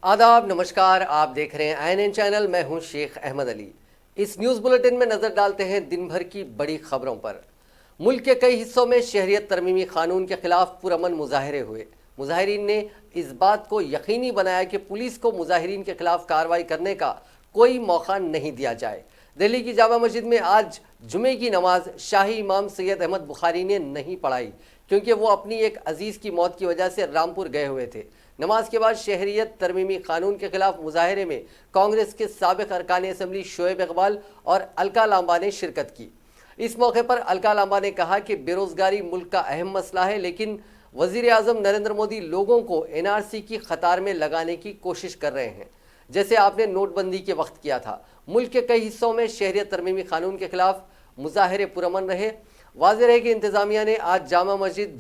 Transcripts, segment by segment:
आदाब, नमस्कार। आप देख रहे हैं INN चैनल। मैं हूं शेख अहमद अली। इस न्यूज़ बुलेटिन में नज़र डालते हैं दिन भर की बड़ी खबरों पर। मुल्क के कई हिस्सों में शहरियत तरमीमी कानून के खिलाफ पुरअमन मुजाहरे हुए। मुजाहिरीन ने इस बात को यकीनी बनाया कि पुलिस को मुजाहिरीन के खिलाफ कार्रवाई करने का कोई मौका नहीं दिया जाए। दिल्ली की जामा मस्जिद में आज जुमे की नमाज शाही इमाम सैयद अहमद बुखारी ने नहीं पढ़ाई, क्योंकि वो अपनी एक अजीज़ की मौत की वजह से रामपुर गए हुए थे। नमाज के बाद शहरियत तरमीमी कानून के खिलाफ मुजाहरे में कांग्रेस के साबिक अरकान असम्बली शोएब इकबाल और अलका लांबा ने शिरकत की। इस मौके पर अलका लांबा ने कहा कि बेरोजगारी मुल्क का अहम मसला है, लेकिन वजीर आजम नरेंद्र मोदी लोगों को NRC की कतार में लगाने की कोशिश कर रहे हैं, जैसे आपने नोटबंदी के वक्त किया था। मुल्क के कई हिस्सों में शहरियत तरमीमी कानून के खिलाफ मुजाहरे पुरअमन रहे। वाज़ेह है कि इंतज़ामिया ने आज जामा मस्जिद,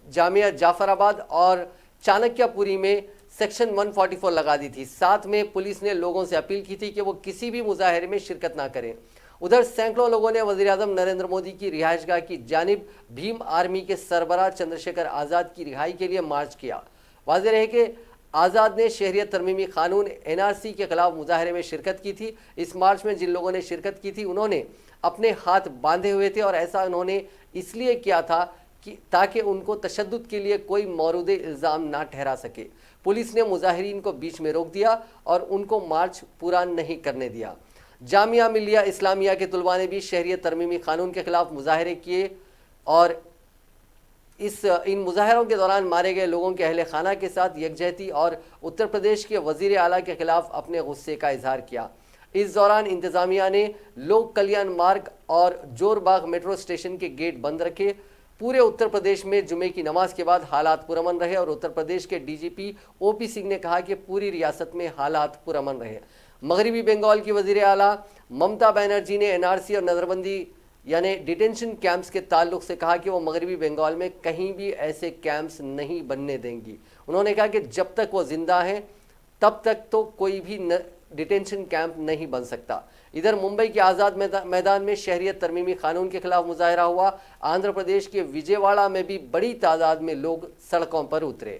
जामिया जाफराबाद और चाणक्यपुरी में सेक्शन 144 लगा दी थी। साथ में पुलिस ने लोगों से अपील की थी कि वो किसी भी मुजाहरे में शिरकत ना करें। उधर सैकड़ों लोगों ने वज़ीर आज़म नरेंद्र मोदी की रिहाइशगाह की जानिब भीम आर्मी के सरबराह चंद्रशेखर आज़ाद की रिहाई के लिए मार्च किया। वाज़ेह है कि आज़ाद ने शहरियत तरमीमी कानून NRC के खिलाफ मुजाहरे में शिरकत की थी। इस मार्च में जिन लोगों ने शिरकत की थी उन्होंने अपने हाथ बांधे हुए थे, और ऐसा उन्होंने इसलिए किया था कि ताकि उनको तशद्दुद के लिए कोई मौरूद इल्ज़ाम ना ठहरा सके। पुलिस ने मुजाहिरीन को बीच में रोक दिया और उनको मार्च पूरा नहीं करने दिया। जामिया मिलिया इस्लामिया के तुलबा ने भी शहरियत तरमीमी कानून के खिलाफ मुजाहरे किए और इन मुजाहरों के दौरान मारे गए लोगों के अहले खाना के साथ यकजहती और उत्तर प्रदेश के वजीर आला के खिलाफ अपने गुस्से का इजहार किया। इस दौरान इंतज़ामिया ने लोक कल्याण मार्ग और जोरबाग मेट्रो स्टेशन के गेट बंद रखे। पूरे उत्तर प्रदेश में जुमे की नमाज के बाद हालात पुरअमन रहे और उत्तर प्रदेश के DGP OP सिंह ने कहा कि पूरी रियासत में हालात पुरअमन रहे। मगरबी बंगाल की वज़ीर आला ममता बनर्जी ने NRC और नज़रबंदी यानी डिटेंशन कैंप्स के ताल्लुक से कहा कि वो मगरबी बंगाल में कहीं भी ऐसे कैंप्स नहीं बनने देंगी। उन्होंने कहा कि जब तक वो जिंदा हैं तब तक तो कोई भी डिटेंशन कैंप नहीं बन सकता। इधर मुंबई के आज़ाद मैदान में शहरियत तरमीमी कानून के खिलाफ मुजाहरा हुआ। आंध्र प्रदेश के विजयवाड़ा में भी बड़ी तादाद में लोग सड़कों पर उतरे।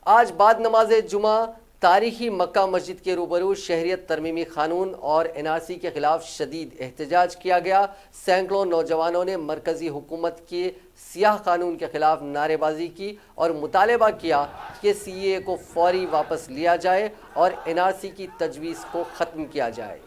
आज बाद नमाज जुमा तारीखी मक्का मस्जिद के रूबरू शहरियत तरमीमी कानून और NRC के खिलाफ शदीद एहतजाज किया गया। सैकड़ों नौजवानों ने मरकजी हुकूमत के सियाह कानून के खिलाफ नारेबाजी की और मुतालबा किया कि CAA को फौरी वापस लिया जाए और NRC की तजवीज़ को ख़त्म किया जाए।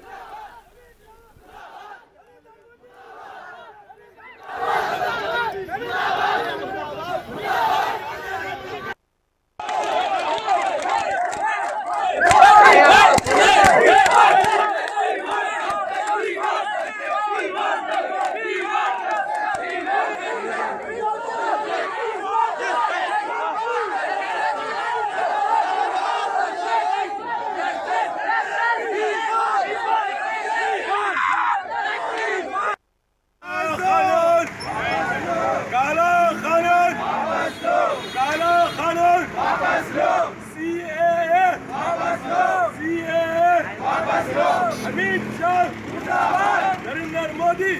नरेंद्र मोदी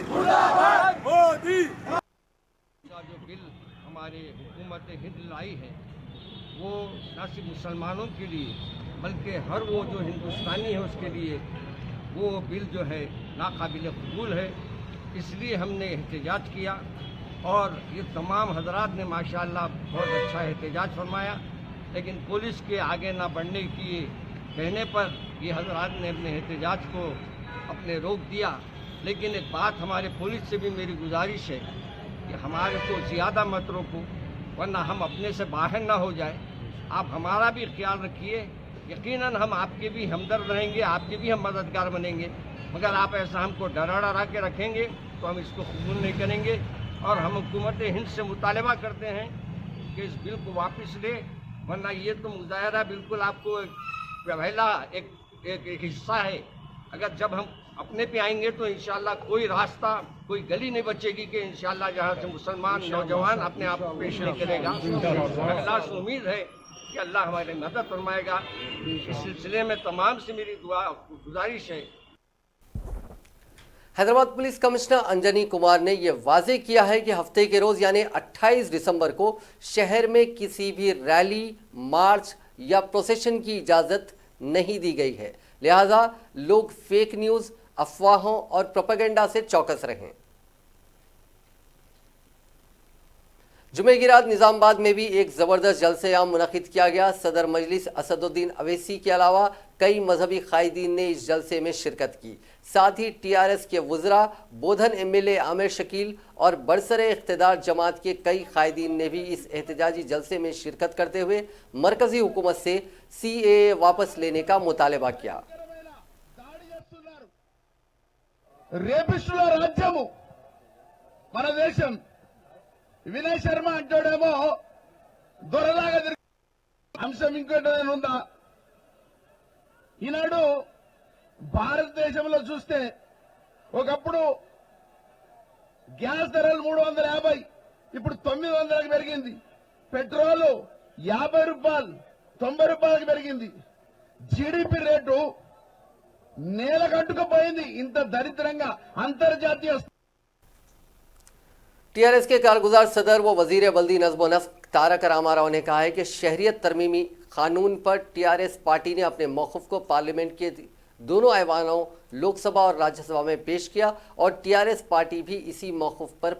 मोदी। जो बिल हमारे हुकूमत हिंद लाई है वो न सिर्फ मुसलमानों के लिए बल्कि हर वो जो हिंदुस्तानी है उसके लिए वो बिल जो है नाकाबिल कबूल है। इसलिए हमने एहतजाज किया और ये तमाम हजरात ने माशाअल्लाह बहुत अच्छा एहतजाज फरमाया, लेकिन पुलिस के आगे ना बढ़ने की कहने पर ये हजरात ने अपने एहतजाज को अपने रोक दिया। लेकिन एक बात हमारे पुलिस से भी मेरी गुजारिश है कि हमारे को ज़्यादा मत रोको, वरना हम अपने से बाहर ना हो जाए। आप हमारा भी ख्याल रखिए, यकीनन हम आपके भी हमदर्द रहेंगे, आपके भी हम मददगार बनेंगे, मगर आप ऐसा हमको डरा के रखेंगे तो हम इसको कबूल नहीं करेंगे। और हम हुकूमत हिंद से मुतालबा करते हैं कि इस बिल को वापस ले, वरना ये तो मुजाहरा बिल्कुल आपको पहला एक हिस्सा है। अगर जब हम अपने पे आएंगे तो इंशाल्लाह कोई रास्ता, कोई गली नहीं बचेगी कि इंशाल्लाह जहाँ से मुसलमान नौजवान अपने आप को पेश नहीं करेगा। अल्लाह से उम्मीद है कि अल्लाह हमारी मदद फरमाएगा। इस सिलसिले में तमाम से मेरी दुआ गुजारिश है हैदराबाद पुलिस कमिश्नर अंजनी कुमार ने यह वाजे किया है कि हफ्ते के रोज यानी 28 दिसंबर को शहर में किसी भी रैली, मार्च या प्रोसेशन की इजाजत नहीं दी गई है। लिहाजा लोग फेक न्यूज, अफवाहों और प्रोपेगेंडा से चौकस रहें। जुमे की रात निजामाबाद में भी एक जबरदस्त जलसे-ए-आम मुनक्किद किया गया। सदर मजलिस असदुद्दीन अवैसी के अलावा कई मजहबी कायदीन ने इस जलसे में शिरकत की। साथ ही टीआरएस के वुज़रा, बोधन एमएलए आमिर शकील और बरसरे इख्तिदार जमात के कई कायदीन ने भी इस एहतजाजी जलसे में शिरकत करते हुए मरकजी हुकूमत से सीएए वापस लेने का मुतालबा किया। రేపిస్టుల రాజ్యము మన దేశం. వినయ్ శర్మ అంటాడేమో దొరలాగా అంశం ఇంకోటి ఉందా? ఈనాడు భారతదేశంలో చూస్తే ఒకప్పుడు గ్యాస్ ధరలు 350, ఇప్పుడు 900కి పెరిగింది. పెట్రోల్ 50 రూపాయలు 90 రూపాయలకు పెరిగింది. జీడీపీ రేటు నేల కట్టుకుపోయింది. ఇంత దరిద్రంగా అంతర్జాతీయ टीआरएस के कारगुजार सदर व वजीर बल्दी नज़्म व नस्क तारक रामाराव ने कहा है कि शहरियत तरमीमी कानून पर टीआरएस पार्टी ने अपने मौक़िफ़ को पार्लियामेंट के दोनों ऐवानों लोकसभा और राज्यसभा में पेश किया और टीआरएस पार्टी भी इसी मौक़िफ़ पर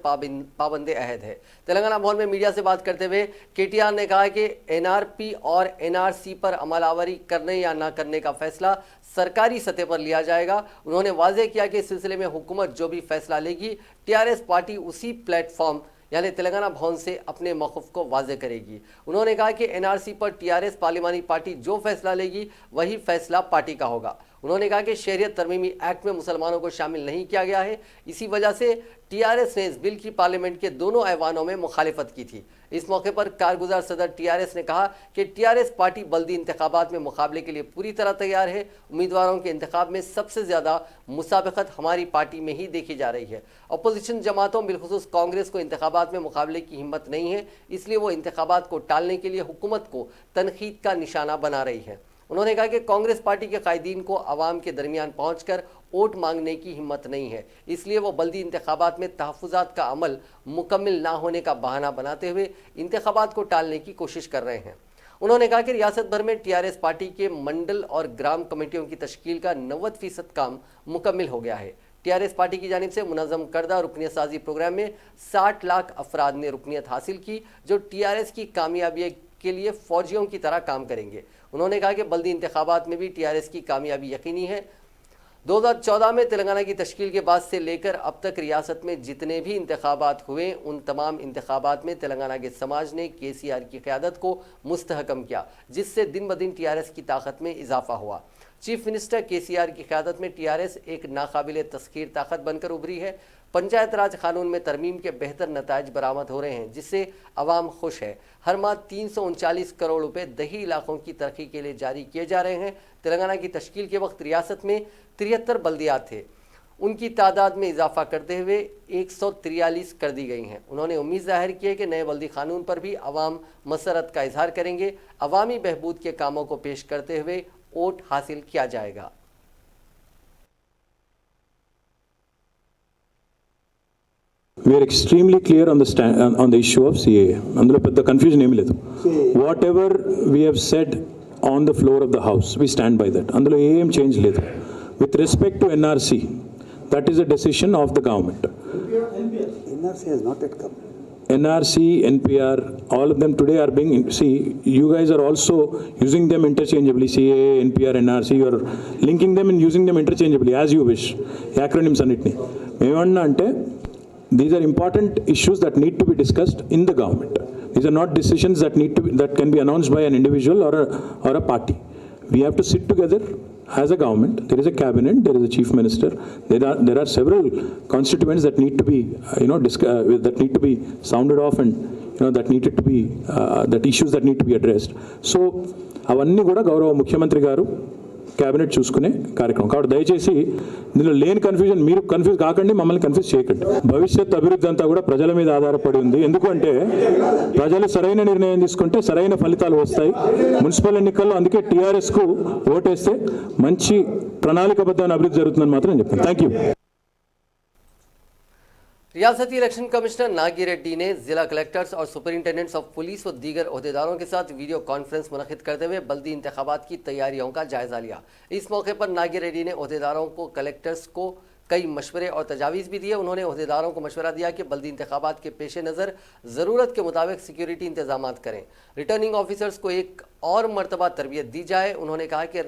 पाबंदे अहद है। तेलंगाना भवन में मीडिया से बात करते हुए केटीआर ने कहा कि एनआरपी और एनआरसी पर अमलावरी करने या न करने का फैसला सरकारी सतह पर लिया जाएगा। उन्होंने वाज़ेह किया कि इस सिलसिले में हुकूमत जो भी फैसला लेगी टीआरएस पार्टी उसी प्लेटफॉर्म यानी तेलंगाना भवन से अपने मौक़िफ़ को वाज़ेह करेगी। उन्होंने कहा कि एनआरसी पर टीआरएस पार्लिमानी पार्टी जो फैसला लेगी वही फैसला पार्टी का होगा। उन्होंने कहा कि शहरियत तरमीमी एक्ट में मुसलमानों को शामिल नहीं किया गया है, इसी वजह से टीआरएस ने इस बिल की पार्लियामेंट के दोनों ऐवानों में मुखालिफत की थी। इस मौके पर कारगुजार सदर टीआरएस ने कहा कि टीआरएस पार्टी बल्दी इंतखाबात में मुकाबले के लिए पूरी तरह तैयार है। उम्मीदवारों के इंतखाब में सबसे ज़्यादा मुसाबकत हमारी पार्टी में ही देखी जा रही है। अपोजिशन जमातों बिलखुसूस कांग्रेस को इंतखाबात में मुकाबले की हिम्मत नहीं है, इसलिए वो इंतखाबात को टालने के लिए हुकूमत को तनकीद का निशाना बना रही है। उन्होंने कहा कि कांग्रेस पार्टी के कायदीन को आवाम के दरमियान पहुंचकर वोट मांगने की हिम्मत नहीं है, इसलिए वो बल्दी इंतखाबात में तहफ़्फ़ुज़ात का अमल मुकम्मिल ना होने का बहाना बनाते हुए इंतखाबात को टालने की कोशिश कर रहे हैं। उन्होंने कहा कि रियासत भर में टीआरएस पार्टी के मंडल और ग्राम कमेटियों की तश्कील का 90% काम मुकम्मिल हो गया है। टीआरएस पार्टी की जानिब से मुनज़्ज़म करदा रुकनियत साजी प्रोग्राम में 60 लाख अफराद ने रुकनियत हासिल की, जो टीआरएस की कामयाबी के लिए फौजियों की तरह काम करेंगे। उन्होंने कहा कि बल्दी इंतखाबात में भी टीआरएस की कामयाबी यकीनी है। 2014 में तेलंगाना की तश्कील के बाद से लेकर अब तक रियासत में जितने भी इंतखाबात हुए उन तमाम इंतखाबात में तेलंगाना के समाज ने केसीआर की क़यादत को मुस्तहकम किया, जिससे दिन ब दिन टीआरएस की ताकत में इजाफा हुआ। चीफ मिनिस्टर केसीआर की क़यादत में टीआरएस एक नाकाबिले तस्खीर ताकत बनकर उभरी है। पंचायत राज कानून में तरमीम के बेहतर नताइज बरामद हो रहे हैं, जिससे अवाम खुश है। हर माह 339 करोड़ रुपए दही इलाकों की तरक्की के लिए जारी किए जा रहे हैं। तेलंगाना की तश्कील के वक्त रियासत में 73 बल्दियात थे, उनकी तादाद में इजाफा करते हुए 143 कर दी गई हैं। उन्होंने उम्मीद जाहिर की है कि नए बल्दी कानून पर भी अवाम मसरत का इजहार करेंगे। अवामी बहबूद के कामों को पेश करते हुए वोट हासिल किया जाएगा। We are extremely clear on the issue of CAA. అందులో పెద్ద కన్ఫ్యూజన్ ఏమీ లేదు. What ever we have said on the floor of the house we stand by that. అందులో ఏం చేంజ్ లేదు. With respect to NRC, that is a decision of the government. NRC has not yet come. NRC, NPR, all of them today are being, see, you guys are also using them interchangeably. CAA, NPR, NRC, you are linking them and using them interchangeably as you wish. Acronyms అన్నిటిని మేమన్నా అంటే these are important issues that need to be discussed in the government. These are not decisions that can be announced by an individual or a party. We have to sit together as a government. There is a cabinet, there is a chief minister, there are several constituents that need to be that need to be sounded off, and that needed to be that issues that need to be addressed. So avanni kuda gaurava mukhyamantri garu cabinet చూసుకునే కార్యక్రమం. కాబట్టి దయచేసి దీనిలో లేని confusion, మీరు confuse కాకండి, మమ్మల్ని confuse చేయకండి. భవిష్యత్ అభివృద్ధి అంతా కూడా ప్రజల మీద ఆధారపడి ఉంది. ఎందుకంటే ప్రజలు సరైన నిర్ణయం తీసుకుంటే సరైన ఫలితాలు వస్తాయి. మున్సిపల్ ఎన్నికల్లో అందుకే టీఆర్ఎస్కు ఓటేస్తే మంచి ప్రణాళికబద్ధమైన అభివృద్ధి జరుగుతుందని మాత్రం చెప్తాను. Thank you. रियासती इलेक्शन कमिश्नर नागी रेड्डी ने जिला कलेक्टर्स और सुपरिंटेंडेंट्स ऑफ पुलिस व दीगर ओहदेदारों के साथ वीडियो कॉन्फ्रेंस मुनक्किद करते हुए बल्दी इंतखाबात की तैयारियों का जायजा लिया। इस मौके पर नागी रेड्डी ने ओहदेदारों को कलेक्टर्स को कई मशवरे और तजावीज़ भी दिए। उन्होंने ओहदेदारों को मशवरा दिया कि बल्दी इंतखाबात के पेश नज़र ज़रूरत के मुताबिक सिक्योरिटी इंतजाम करें। रिटर्निंग ऑफिसर्स को एक और मरतबा तरबियत दी जाए। उन्होंने कहा कि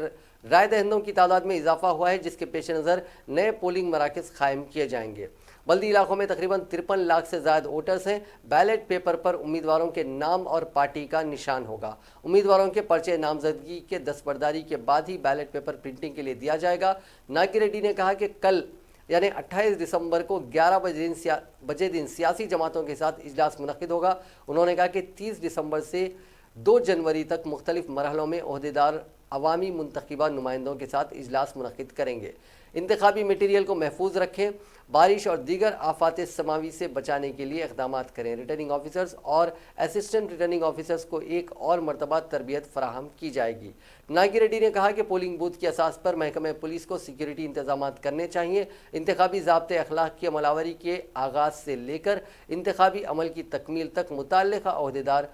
राय दहिंदों की तादाद में इजाफा हुआ है, जिसके पेश नज़र नए पोलिंग मराकज़ कायम किए जाएंगे। बल्दी इलाकों में तकरीबन 53 लाख से ज़्यादा वोटर्स हैं। बैलेट पेपर पर उम्मीदवारों के नाम और पार्टी का निशान होगा। उम्मीदवारों के पर्चे नामजदगी के दस्तबरदारी के बाद ही बैलेट पेपर प्रिंटिंग के लिए दिया जाएगा। नागी रेड्डी ने कहा कि कल यानी 28 दिसंबर को 11 बजे दिन सियासी जमातों के साथ इजलास मुनक्किद होगा। उन्होंने कहा कि 30 दिसंबर से 2 जनवरी तक मुख्तलिफ मरहलों में ओहदेदार अवामी मुंतखबा नुमाइंदों के साथ इजलास मुनक्किद करेंगे। इंतखाबी मटीरियल को महफूज रखें, बारिश और दीगर आफात समावी से बचाने के लिए इक़दाम करें। रिटर्निंग ऑफिसर्स और असिस्टेंट रिटर्निंग ऑफिसर्स को एक और मरतबा तरबियत फराहम की जाएगी। नागी रेड्डी ने कहा कि पोलिंग बूथ की असास पर महकमे पुलिस को सिक्योरिटी इंतजाम करने चाहिए। इंतखाबी ज़ाब्ते अखलाक की अमलावरी के आगाज़ से लेकर इंतखाबी अमल की तकमील तक मुतल्लिक़ा ओहदेदार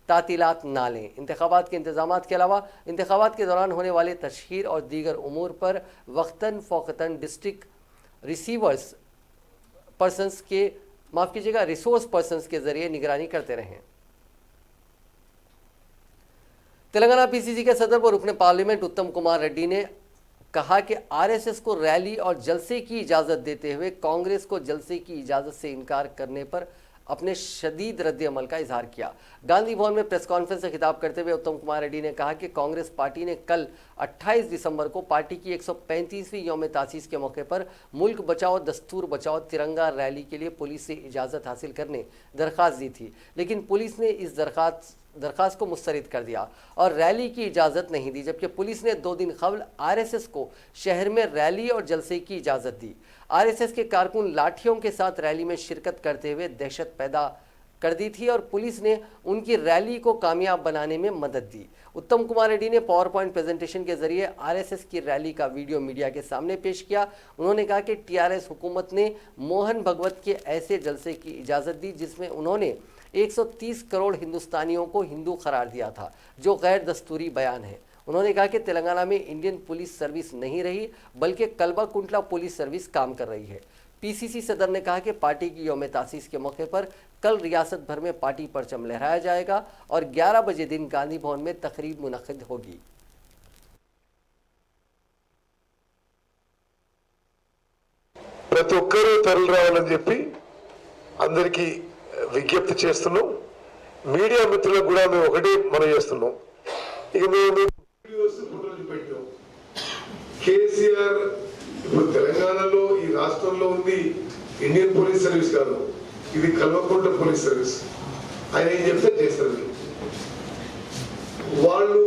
तातीलात ना लें। इंतखाबात के इंतजामात के अलावा इंतखाबात के दौरान होने वाले तशहीर और दीगर उमूर पर वक्तन फ़ौक़तन डिस्ट्रिक्ट रिसीवर्स पर्सनस के रिसोर्स पर्सनस के ज़रिए निगरानी करते रहें। तेलंगाना पीसीसी के सदर व रुकने पार्लियामेंट उत्तम कुमार रेड्डी ने कहा कि आरएसएस को रैली और जलसे की इजाज़त देते हुए कांग्रेस को जलसे की इजाज़त से इनकार करने पर अपने शदीद रद्द-ए-अमल का इजहार किया। गांधी भवन में प्रेस कॉन्फ्रेंस से खिताब करते हुए उत्तम कुमार रेड्डी ने कहा कि कांग्रेस पार्टी ने कल 28 दिसंबर को पार्टी की 135वीं यौम तासीस के मौके पर मुल्क बचाओ दस्तूर बचाओ तिरंगा रैली के लिए पुलिस से इजाज़त हासिल करने दरख्वास्त दी थी, लेकिन पुलिस ने इस दरख्वास्त को मुस्तरद कर दिया और रैली की इजाज़त नहीं दी, जबकि पुलिस ने 2 दिन कबल आरएसएस को शहर में रैली और जलसे की इजाज़त दी। आरएसएस के कारकुन लाठियों के साथ रैली में शिरकत करते हुए दहशत पैदा कर दी थी और पुलिस ने उनकी रैली को कामयाब बनाने में मदद दी। उत्तम कुमार रेड्डी ने पावर पॉइंट प्रेजेंटेशन के जरिए आरएसएस की रैली का वीडियो मीडिया के सामने पेश किया। उन्होंने कहा कि टीआरएस हुकूमत ने मोहन भगवत के ऐसे जलसे की इजाज़त दी जिसमें उन्होंने 130 करोड़ हिंदुस्तानियों को हिंदू करार दिया था, जो गैर दस्तूरी बयान है। उन्होंने कहा कि तेलंगाना में इंडियन पुलिस सर्विस नहीं रही, बल्कि कल्बा कुंटला पुलिस सर्विस काम कर रही है। पीसीसी सदर ने कहा कि पार्टी की यौम तासीस के मौके पर कल रियासत भर में पार्टी परचम लहराया जाएगा और 11 बजे दिन गांधी भवन में तकरीब मुनक्किद होगी। ప్రతి ఒక్కరూ తరలి రావాలని చెప్పి అందరికీ విజ్ఞప్తి చేస్తున్నాం. మీడియా మిత్రులకు కూడా మేము ఒకటే మనం చేస్తున్నాం. ఇక మేము వీడియోస్ ఫోటోలు పెట్టాం. కేసీఆర్ ఇప్పుడు తెలంగాణలో ఈ రాష్ట్రంలో ఉంది ఇండియన్ పోలీస్ సర్వీస్ కాదు, ఇది కల్వకుంట్ల పోలీస్ సర్వీస్. ఆయన ఏం చెప్తే చేస్తారు. వాళ్ళు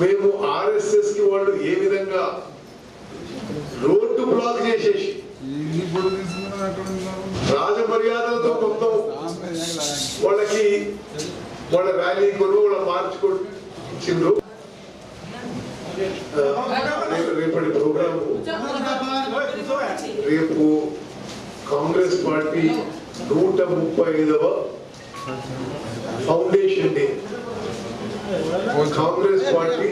మేము ఆర్ఎస్ఎస్ కి వాళ్ళు ఏ విధంగా రోడ్డు బ్లాక్ చేసేసి రాజమర్యాదలతో మొత్తం వాళ్ళకి వాళ్ళ ర్యాలీ కొను వాళ్ళ మార్చ్ కొను ఇచ్చిండ్రు. రేపటి ప్రోగ్రాము రేపు కాంగ్రెస్ పార్టీ 135వ ఫౌండేషన్ డే. కాంగ్రెస్ పార్టీ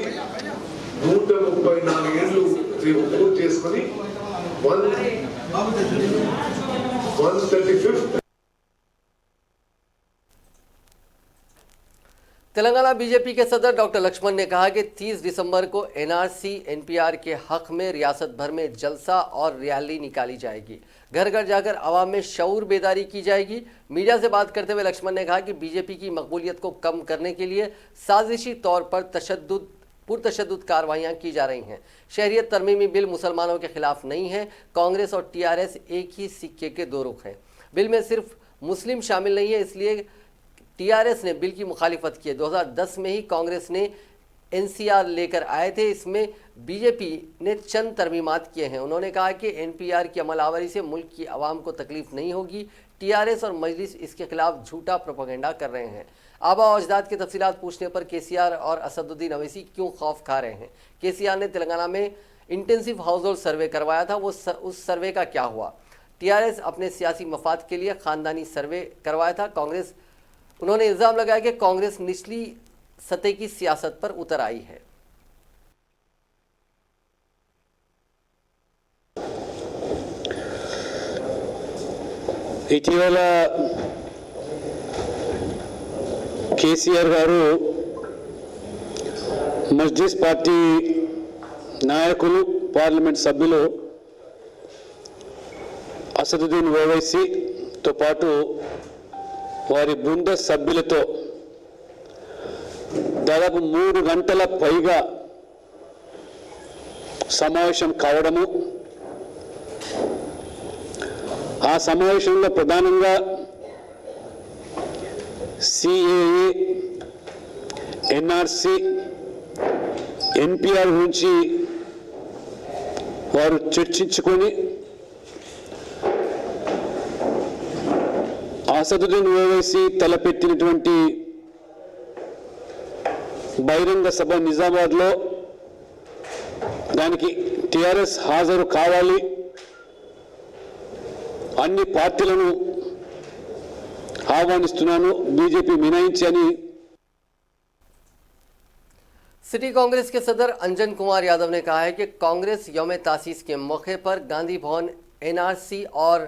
134 ఏళ్ళు రేపు పూర్తి చేసుకుని 135th तेलंगाना बीजेपी के सदर डॉक्टर लक्ष्मण ने कहा कि 30 दिसंबर को एनआरसी एनपीआर के हक में रियासत भर में जलसा और रैली निकाली जाएगी। घर घर जाकर आवाम में शऊर बेदारी की जाएगी। मीडिया से बात करते हुए लक्ष्मण ने कहा कि बीजेपी की मकबूलियत को कम करने के लिए साजिशी तौर पर पुरतशद्दुद कार्रवाइयाँ की जा रही हैं। शहरियत तरमीमी बिल मुसलमानों के खिलाफ नहीं है। कांग्रेस और टीआरएस एक ही सिक्के के 2 रुख हैं। बिल में सिर्फ मुस्लिम शामिल नहीं है, इसलिए टीआरएस ने बिल की मुखालिफत की है। 2010 में ही कांग्रेस ने एनसीआर लेकर आए थे, इसमें बीजेपी ने चंद तरमीमात किए हैं। उन्होंने कहा कि एनपीआर की अमलावरी से मुल्क की आवाम को तकलीफ नहीं होगी। टीआरएस और मजलिस इसके खिलाफ झूठा प्रोपेगेंडा कर रहे हैं। आबा और अजदाद की तफसीलात पूछने पर केसीआर और असदुद्दीन अवैसी क्यों खौफ खा रहे हैं। केसीआर ने तेलंगाना में इंटेंसिव हाउस होल्ड सर्वे करवाया था, उस सर्वे का क्या हुआ। टीआरएस अपने सियासी मफाद के लिए खानदानी सर्वे करवाया था। उन्होंने इल्जाम लगाया कि कांग्रेस निचली सतह की सियासत पर उतर आई है। ఇటీవల కేసీఆర్ గారు మజ్లిస్ పార్టీ నాయకులు పార్లమెంట్ సభ్యులు అసదుద్దీన్ ఓవైసీతో పాటు వారి బృంద సభ్యులతో దాదాపు 3 గంటల పైగా సమావేశం కావడము, ఆ సమావేశంలో ప్రధానంగా సిఏఏ, ఎన్ఆర్సి, ఎన్పిఆర్ గురించి వారు చర్చించుకొని అసదుద్దీన్ ఓవైసీ తలపెట్టినటువంటి బహిరంగ సభ నిజామాబాద్లో దానికి టిఆర్ఎస్ హాజరు కావాలి, అన్ని పార్టీలను ఆహ్వానిస్తున్నాను, బీజేపీ మినహాయించి అని सिटी कांग्रेस के सदर अंजन कुमार यादव ने कहा है कि कांग्रेस यौम तासीस के मौके पर गांधी भवन, एनआरसी और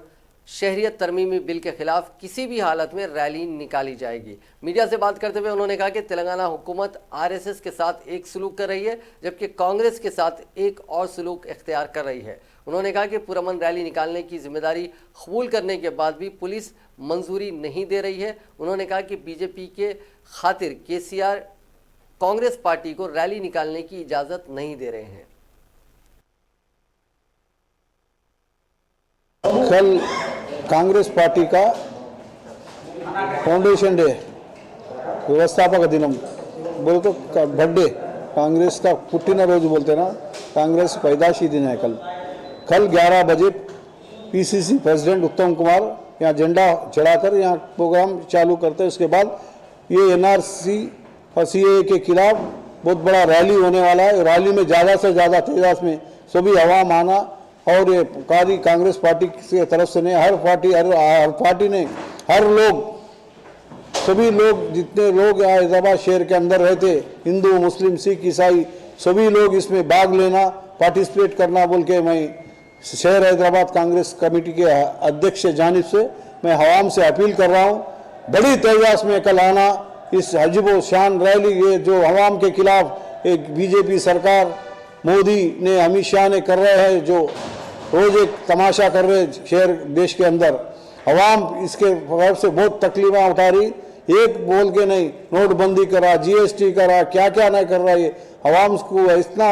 शहरियत तरमीमी बिल के खिलाफ किसी भी हालत में रैली निकाली जाएगी। मीडिया से बात करते हुए उन्होंने कहा कि तेलंगाना हुकूमत आरएसएस के साथ एक सलूक कर रही है, जबकि कांग्रेस के साथ एक और सलूक इख्तियार कर रही है। उन्होंने कहा कि पुरअमन रैली निकालने की जिम्मेदारी कबूल करने के बाद भी पुलिस मंजूरी नहीं दे रही है। उन्होंने कहा कि बीजेपी के खातिर केसीआर कांग्रेस पार्टी को रैली निकालने की इजाजत नहीं दे रहे हैं। कल कांग्रेस पार्टी का फाउंडेशन डे, व्यवस्थापक दिनम बोलो तो बर्थडे, कांग्रेस का पुट्टिन रोज बोलते ना, कांग्रेस पैदाशी दिन है। कल 11 बजे पीसीसी प्रेसिडेंट उत्तम कुमार यहाँ झंडा चढ़ाकर यहाँ प्रोग्राम चालू करते हैं। उसके बाद ये एनआरसी और सीएए के खिलाफ बहुत बड़ा रैली होने वाला है। रैली में ज़्यादा से ज़्यादा तादाद में सभी आवाम आना, और ये कांग्रेस पार्टी की तरफ से नहीं, हर पार्टी ने, हर लोग, सभी लोग, जितने लोग यहाँ हैदराबाद शहर के अंदर रहते, हिंदू, मुस्लिम, सिख, ईसाई, सभी लोग इसमें भाग लेना, पार्टिसिपेट करना बोल के मैं शहर हैदराबाद कांग्रेस कमेटी के अध्यक्ष जानिब से मैं आवाम से अपील कर रहा हूँ। बड़ी तादाद में कल आना, इस अजीबो शान रैली, ये जो आवाम के खिलाफ एक बीजेपी सरकार, मोदी ने, अमित शाह ने कर रहे हैं, जो रोज एक तमाशा कर रहे शहर देश के अंदर, आवाम इसके तरफ से बहुत तकलीफें उठा रही। एक बोल के नहीं, नोटबंदी करा, जीएसटी करा, क्या क्या नहीं कर रहा है, आवाम को इतना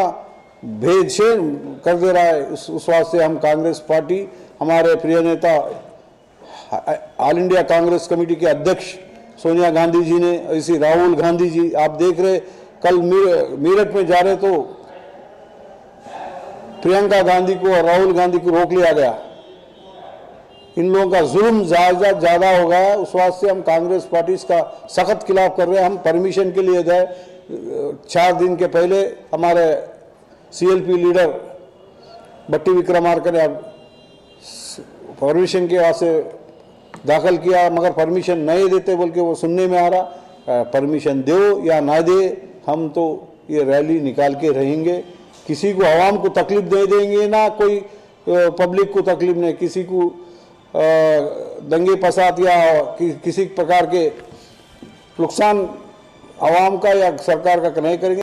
भेदशेन कर दे रहा है। उस वास्ते हम कांग्रेस पार्टी, हमारे प्रिय नेता ऑल इंडिया कांग्रेस कमेटी के अध्यक्ष सोनिया गांधी जी ने, इसी राहुल गांधी जी, आप देख रहे कल मीरठ में जा रहे तो प्रियंका गांधी को और राहुल गांधी को रोक लिया गया। इन लोगों का जुल्म ज़्यादा हो गया है। उस वास्ते हम कांग्रेस पार्टी इसका सख्त खिलाफ कर रहे हैं। हम परमिशन के लिए गए 4 दिन के पहले, हमारे सीएलपी लीडर भट्टी विक्रमार्का ने परमिशन के वास्ते दाखिल किया, मगर परमिशन नहीं देते बोल के वो सुनने में आ रहा। परमिशन दो या ना दे, हम तो ये रैली निकाल के रहेंगे। किसी को, आवाम को तकलीफ दे देंगे ना, कोई पब्लिक को तकलीफ नहीं, किसी को दंगे फसाद या किसी प्रकार के नुकसान आवाम का या सरकार का नहीं करेंगे।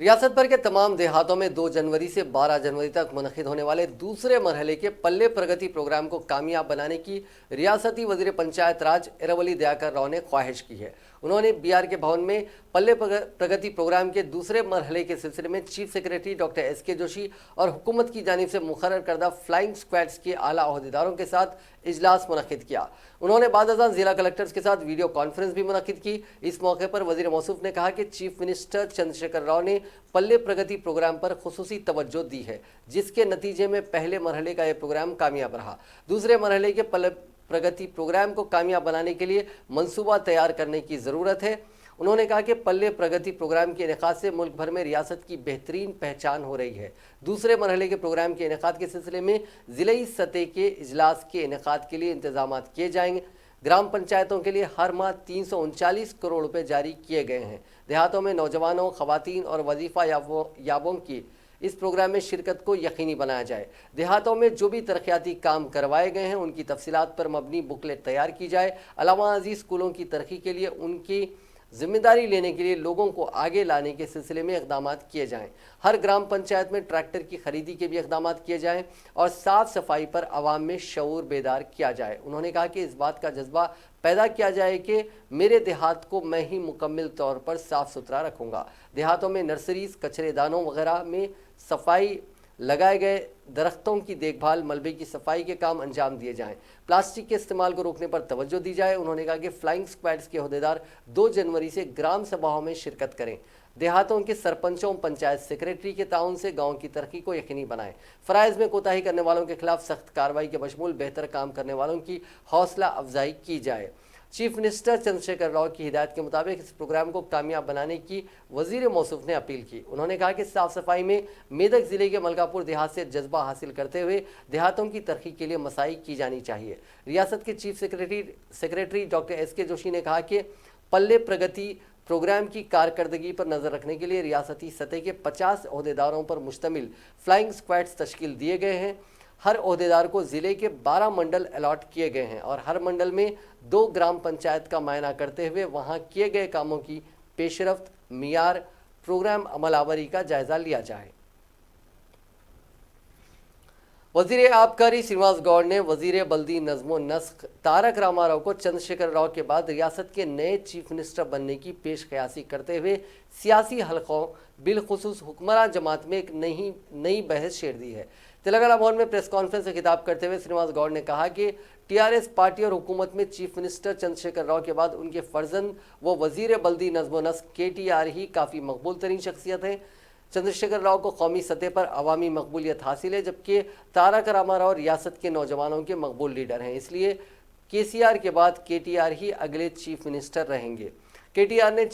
रियासत भर के तमाम देहातों में 2 जनवरी से 12 जनवरी तक मुनक़िद होने वाले दूसरे मरहले के पल्ले प्रगति प्रोग्राम को कामयाब बनाने की रियासती वज़ीर पंचायत राज इरवली दयाकर राव ने ख्वाहिश की है। उन्होंने बीआर के भवन में पल्ले प्रगति प्रोग्राम के दूसरे मरहले के सिलसिले में chief secretary doctor SK Joshi और हुकूमत की जानिब से मुकर्रर करदा फ्लाइंग स्क्वाड्स के आला अहदेदारों के साथ इजलास मुनक़िद किया। उन्होंने बाद अज़ान जिला कलेक्टर्स के साथ वीडियो कॉन्फ्रेंस भी मुनक़िद की। इस मौके पर वज़ीर मौसूफ ने कहा कि चीफ मिनिस्टर चंद्रशेखर राव ने पल्ले प्रगति प्रोग्राम पर खुसूसी तवज्जो दी है, जिसके नतीजे में पहले मरहले का यह प्रोग्राम कामयाब रहा। दूसरे मरहले के पल्ले प्रगति प्रोग्राम को कामयाब बनाने के लिए मंसूबा तैयार करने की ज़रूरत है। उन्होंने कहा कि पल्ले प्रगति प्रोग्राम के इनेकाद से मुल्क भर में रियासत की बेहतरीन पहचान हो रही है। दूसरे मरहले के प्रोग्राम के इनेकाद के सिलसिले में जिले सतह के इजलास के इनेकाद के लिए इंतजाम किए जाएंगे। ग्राम पंचायतों के लिए हर माह 339 करोड़ रुपए जारी किए गए हैं। देहातों में नौजवानों, खवातीन और वजीफा याबों की इस प्रोग्राम में शिरकत को यकीनी बनाया जाए। देहातों में जो भी तरक्याती काम करवाए गए हैं उनकी तफसीलात पर मबनी बुकलेट तैयार की जाए। अलावा अजीज स्कूलों की तरक्की के लिए उनकी जिम्मेदारी लेने के लिए लोगों को आगे लाने के सिलसिले में इकदाम किए जाएं। हर ग्राम पंचायत में ट्रैक्टर की खरीदी के भी इकदाम किए जाएं और साफ सफाई पर आवाम में शऊर बेदार किया जाए। उन्होंने कहा कि इस बात का जज्बा पैदा किया जाए कि मेरे देहात को मैं ही मुकम्मल तौर पर साफ सुथरा रखूँगा। देहातों में नर्सरीज, कचरेदानों वगैरह में सफाई, लगाए गए दरख्तों की देखभाल, मलबे की सफाई के काम अंजाम दिए जाएं। प्लास्टिक के इस्तेमाल को रोकने पर तवज्जो दी जाए। उन्होंने कहा कि फ्लाइंग स्क्वाड्स के अहदेदार 2 जनवरी से ग्राम सभाओं में शिरकत करें। देहातों के सरपंचों, पंचायत सेक्रेटरी के ताउन से गांव की तरक्की को यकीनी बनाएं। फ़राइज़ में कोताही करने वालों के खिलाफ सख्त कार्रवाई के बशमूल बेहतर काम करने वालों की हौसला अफजाई की जाए। चीफ मिनिस्टर चंद्रशेखर राव की हिदायत के मुताबिक इस प्रोग्राम को कामयाब बनाने की वजीर मौसूफ ने अपील की। उन्होंने कहा कि साफ सफाई में मेदक जिले के मलकापुर देहात से जज्बा हासिल करते हुए देहातों की तरक्की के लिए मसाई की जानी चाहिए। रियासत के chief secretary doctor S K. Joshi ने कहा कि पल्ले प्रगति प्रोग्राम की कारकर्दगी पर नजर रखने के लिए रियासती सतह के 50 ओहदेदारों पर मुश्तमिल फ्लाइंग स्क्वाड्स तश्कील दिए गए हैं। हर ओहदेदार को ज़िले के 12 मंडल अलॉट किए गए हैं और हर मंडल में 2 ग्राम पंचायत का मायना करते हुए वहां किए गए कामों की पेशरफ्त, मियार, प्रोग्राम अमलावरी का जायजा लिया जाए। वजीर आबकारी श्रीनिवास गौड़ ने वजीर बल्दी नज़्मो नस्ख तारक रामाराव को चंद्रशेखर राव के बाद रियासत के नए चीफ मिनिस्टर बनने की पेश कयासी करते हुए सियासी हलकों बिलखुसूस हुक्मरान जमात में एक नई बहस छेड़ दी है। तेलंगाना भवन में प्रेस कॉन्फ्रेंस से खिताब करते हुए श्रीनिवास गौड़ ने कहा कि टीआरएस पार्टी और हुकूमत में चीफ मिनिस्टर चंद्रशेखर राव के बाद उनके फर्जंद व वजीर बल्दी नज़्मो नस्ख केटीआर ही काफ़ी मकबूल तरीन शख्सियत हैं। चंद्रशेखर राव को कौमी सतह पर अवामी मकबूलियत हासिल है, जबकि तारक रामाराव रियासत के नौजवानों के मकबूल लीडर हैं। इसलिए केसीआर के बाद केटीआर ही अगले चीफ मिनिस्टर रहेंगे। केटीआर में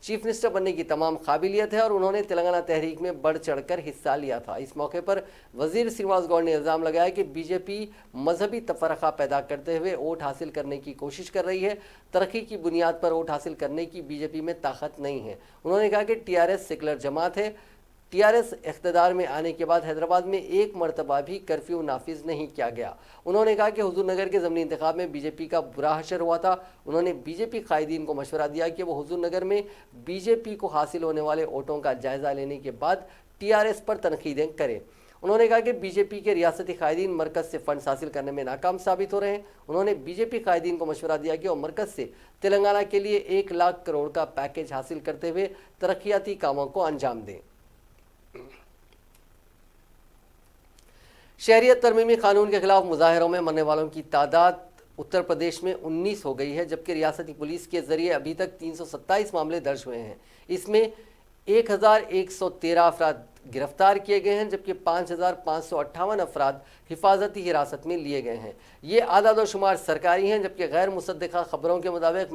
चीफ मिनिस्टर बनने की तमाम काबिलियत है और उन्होंने तेलंगाना तहरीक में बढ़ चढ़कर हिस्सा लिया था। इस मौके पर वजीर श्रीनिवास गौड़ ने इल्ज़ाम लगाया कि बीजेपी मजहबी तफरका पैदा करते हुए वोट हासिल करने की कोशिश कर रही है। तरक्की की बुनियाद पर वोट हासिल करने की बीजेपी में ताकत नहीं है। उन्होंने कहा कि टीआरएस सेकुलर जमात है। टीआरएस इख्तिदार में आने के बाद हैदराबाद में एक मरतबा भी कर्फ्यू नाफिज नहीं किया गया। उन्होंने कहा कि हुजूरनगर के ज़मीनी इंतखाब में बीजेपी का बुरा हशर हुआ था। उन्होंने बीजेपी कायदीन को मशवरा दिया कि वो हुजूरनगर में बीजेपी को हासिल होने वाले वोटों का जायज़ा लेने के बाद टीआरएस पर तनकीदें करें। उन्होंने कहा कि बीजेपी के रियासती कायदीन मरकज़ से फंड हासिल करने में नाकाम साबित हो रहे हैं। उन्होंने बीजेपी कायदीन को मशवरा दिया कि वो मरकज़ से तेलंगाना के लिए 1 लाख करोड़ का पैकेज हासिल करते हुए तरक्याती कामों को अंजाम दें। शहरियत तरमीमी कानून के खिलाफ मुजाहिरों में मरने वालों की तादाद उत्तर प्रदेश में 19 हो गई है, जबकि रियासती पुलिस के जरिए अभी तक 327 मामले दर्ज हुए हैं। इसमें 1113 अफराद गिरफ्तार किए गए हैं, जबकि 5558 अफराद हिफाजती हिरासत में लिए गए हैं। ये आदाद और शुमार सरकारी हैं, जबकि गैर मुसद्दिक़ा खबरों के मुताबिक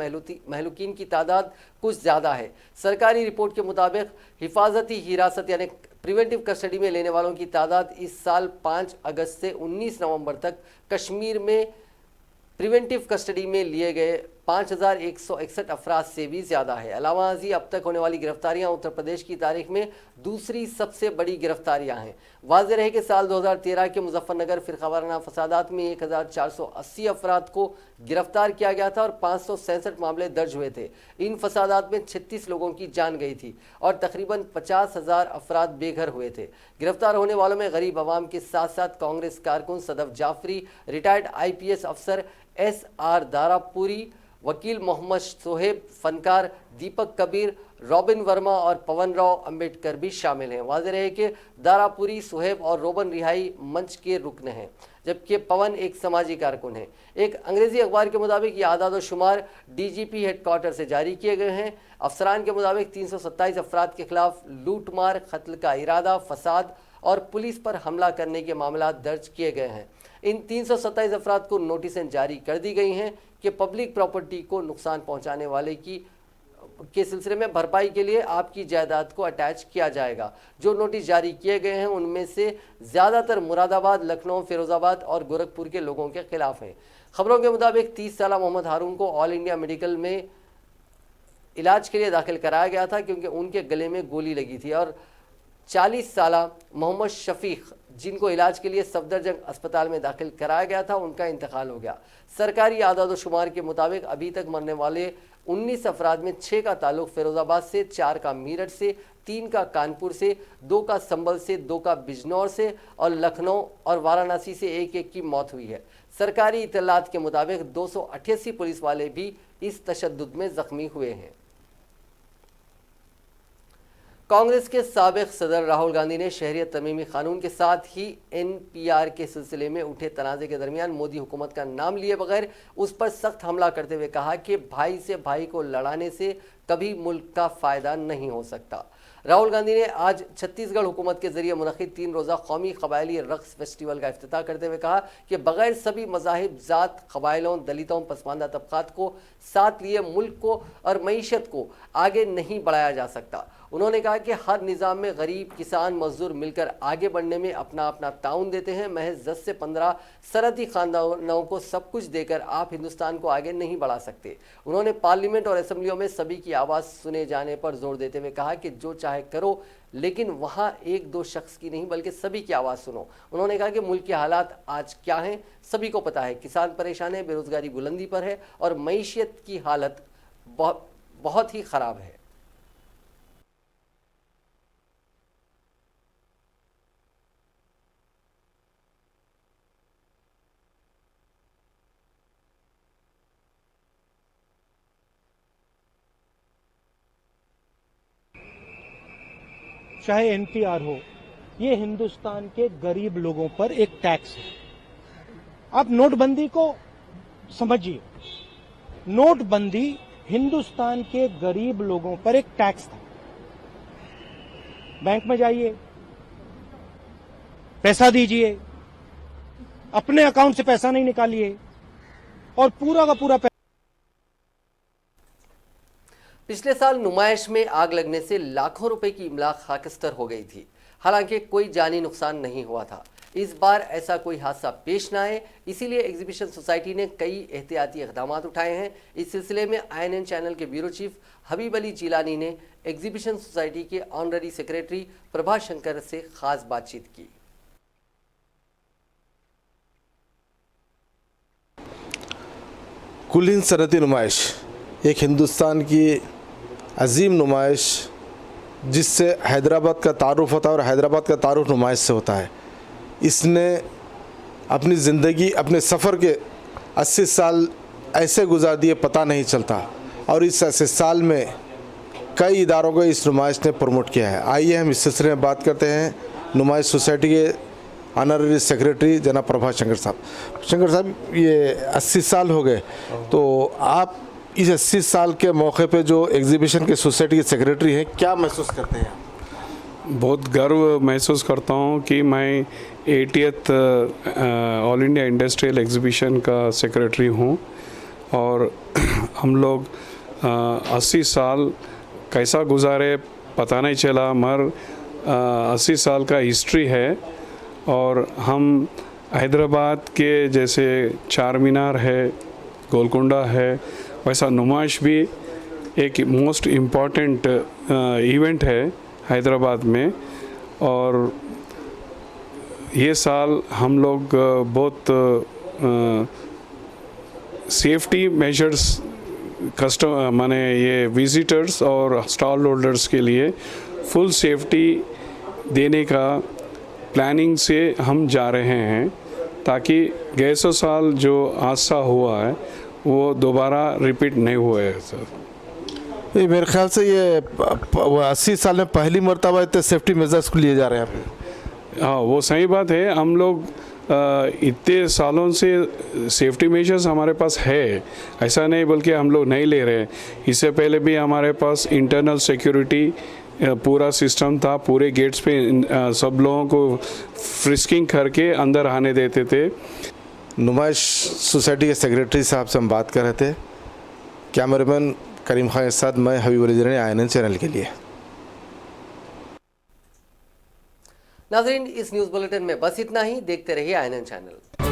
महलूकीन की तादाद कुछ ज़्यादा है। सरकारी रिपोर्ट के मुताबिक हिफाजती हिरासत यानी प्रिवेंटिव कस्टडी में लेने वालों की तादाद इस साल 5 अगस्त से 19 नवंबर तक कश्मीर में प्रिवेंटिव कस्टडी में लिए गए 5161 अफराद से भी ज़्यादा है। अलावा अब तक होने वाली गिरफ्तारियां उत्तर प्रदेश की तारीख में दूसरी सबसे बड़ी गिरफ्तारियां हैं। वाज़ेह रहे कि साल 2013 के मुजफ्फरनगर फ़िरक़ावाराना फसादात में 1480 अफराद को गिरफ्तार किया गया था और 567 मामले दर्ज हुए थे। इन फसादात में 36 लोगों की जान गई थी और तकरीबन 50,000 अफराद बेघर हुए थे। गिरफ्तार होने वालों में गरीब आवाम के साथ साथ कांग्रेस कारकुन सदफ जाफरी, रिटायर्ड IPS अफसर SR दारापुरी, वकील मोहम्मद सोहेब, फनकार दीपक कबीर, रॉबिन वर्मा और पवन राव अंबेडकर भी शामिल हैं। वाज़ेह रहे कि दारापुरी, सोहेब और रोबन रिहाई मंच के रुकन हैं, जबकि पवन एक समाजी कारकुन है। एक अंग्रेजी अखबार के मुताबिक ये आदाद और शुमार DGP हेडक्वार्टर से जारी किए गए हैं। अफसरान के मुताबिक 327 अफराद के खिलाफ लूटमार, कत्ल का इरादा, फसाद और पुलिस पर हमला करने के मामला दर्ज किए गए हैं। इन 327 अफराद को नोटिसें जारी कर दी गई हैं। कि पब्लिक प्रॉपर्टी को नुकसान पहुंचाने वाले के सिलसिले में भरपाई के लिए आपकी जायदाद को अटैच किया जाएगा। जो नोटिस जारी किए गए हैं उनमें से ज़्यादातर मुरादाबाद, लखनऊ, फिरोजाबाद और गोरखपुर के लोगों के खिलाफ हैं। खबरों के मुताबिक 30 साल मोहम्मद हारून को ऑल इंडिया मेडिकल में इलाज के लिए दाखिल कराया गया था क्योंकि उनके गले में गोली लगी थी, और 40 साल मोहम्मद शफीक जिनको इलाज के लिए सफदरजंग अस्पताल में दाखिल कराया गया था, उनका इंतकाल हो गया। सरकारी आदाद शुमार के मुताबिक अभी तक मरने वाले 19 अफराद में 6 का ताल्लुक फिरोजाबाद से, 4 का मीरठ से, 3 का कानपुर से, 2 का संभल से, 2 का बिजनौर से और लखनऊ और वाराणसी से एक की मौत हुई है। सरकारी इतलात के मुताबिक 288 पुलिस वाले भी इस तशद्दुद में जख्मी हुए हैं। कांग्रेस के साबिक सदर राहुल गांधी ने शहरियत तरमीमी कानून के साथ ही NPR के सिलसिले में उठे तनाज़े के दरमियान मोदी हुकूमत का नाम लिए बगैर उस पर सख्त हमला करते हुए कहा कि भाई से भाई को लड़ाने से कभी मुल्क का फ़ायदा नहीं हो सकता। राहुल गांधी ने आज छत्तीसगढ़ हुकूमत के जरिए मुनक़िद 3 रोज़ा कौमी कबायली रक़्स फेस्टिवल का इफ्तिताह करते हुए कहा कि बगैर सभी मज़ाहिब, ज़ात, कबायलों, दलितों, पसमानदा तबक़ात को साथ लिए मुल्क को और मईशत को आगे नहीं बढ़ाया जा सकता। उन्होंने कहा कि हर निज़ाम में गरीब, किसान, मजदूर मिलकर आगे बढ़ने में अपना अपना ताउन देते हैं। महज 10 से 15 सरहदी खानदानों को सब कुछ देकर आप हिंदुस्तान को आगे नहीं बढ़ा सकते। उन्होंने पार्लियामेंट और असम्बलियों में सभी की आवाज़ सुने जाने पर जोर देते हुए कहा कि जो चाहे करो, लेकिन वहाँ 1-2 शख्स की नहीं बल्कि सभी की आवाज़ सुनो। उन्होंने कहा कि मुल्क के हालात आज क्या हैं सभी को पता है। किसान परेशान है, बेरोजगारी बुलंदी पर है और मईशत की हालत बहुत ही ख़राब है। चाहे NPR हो, ये हिंदुस्तान के गरीब लोगों पर एक टैक्स है। आप नोटबंदी को समझिए, नोटबंदी हिंदुस्तान के गरीब लोगों पर एक टैक्स था। बैंक में जाइए, पैसा दीजिए, अपने अकाउंट से पैसा नहीं निकालिए और पूरा का पूरा पिछले साल नुमाइश में आग लगने से लाखों रुपए की इमलाक खाकस्तर हो गई थी। हालांकि कोई जानी नुकसान नहीं हुआ था। इस बार ऐसा कोई हादसा पेश न आए, इसीलिए एग्जीबिशन सोसाइटी ने कई एहतियाती इक़दाम उठाए हैं। इस सिलसिले में INN चैनल के ब्यूरो चीफ हबीब अली जिलानी ने एग्जीबिशन सोसाइटी के ऑनररी सेक्रेटरी प्रभा शंकर से खास बातचीत की। कुल हिंद सनती नुमाइश एक हिंदुस्तान की अजीम नुमाइश जिससे हैदराबाद का तारुफ होता है और हैदराबाद का तारुफ नुमाइश से होता है। इसने अपनी ज़िंदगी, अपने सफ़र के 80 साल ऐसे गुजार दिए पता नहीं चलता, और इस 80 साल में कई इदारों को इस नुमाइश ने प्रमोट किया है। आइए हम इस सिलसिले में बात करते हैं नुमाइश सोसाइटी के ऑनररी सेक्रेटरी जनाब प्रभा शंकर साहब। शंकर साहब, ये 80 साल हो गए, तो आप इस 80 साल के मौके पे जो एग्जीबिशन के सोसाइटी के सेक्रेटरी हैं, क्या महसूस करते हैं? बहुत गर्व महसूस करता हूँ कि मैं 80th all India industrial exhibition का सेक्रेटरी हूँ, और हम लोग 80 साल कैसा गुजारे पता नहीं चला, मगर 80 साल का हिस्ट्री है। और हम हैदराबाद के जैसे चार मीनार है, गोलकुंडा है, वैसा नुमाइश भी एक मोस्ट इम्पॉर्टेंट इवेंट है हैदराबाद में। और ये साल हम लोग बहुत सेफ्टी मेजर्स माने ये विजिटर्स और स्टॉल होल्डर्स के लिए फुल सेफ्टी देने का प्लानिंग से हम जा रहे हैं, ताकि गए साल जो हादसा हुआ है वो दोबारा रिपीट नहीं हुआ है सर। ये मेरे ख्याल से ये 80 साल में पहली मरतबा इतने सेफ्टी मेजर्स को लिए जा रहे हैं। हाँ, वो सही बात है। हम लोग इतने सालों से सेफ्टी मेजर्स हमारे पास है, ऐसा नहीं बल्कि हम लोग नहीं ले रहे। इससे पहले भी हमारे पास इंटरनल सिक्योरिटी पूरा सिस्टम था, पूरे गेट्स पे सब लोगों को फ्रिस्किंग करके अंदर आने देते थे। नुमाइश सोसाइटी के सेक्रेटरी साहब से हम बात कर रहे थे। कैमरामैन करीम खान के साथ मैं हबीब अली जरनी, INN चैनल के लिए। नाजरीन, इस न्यूज़ बुलेटिन में बस इतना ही। देखते रहिए INN चैनल।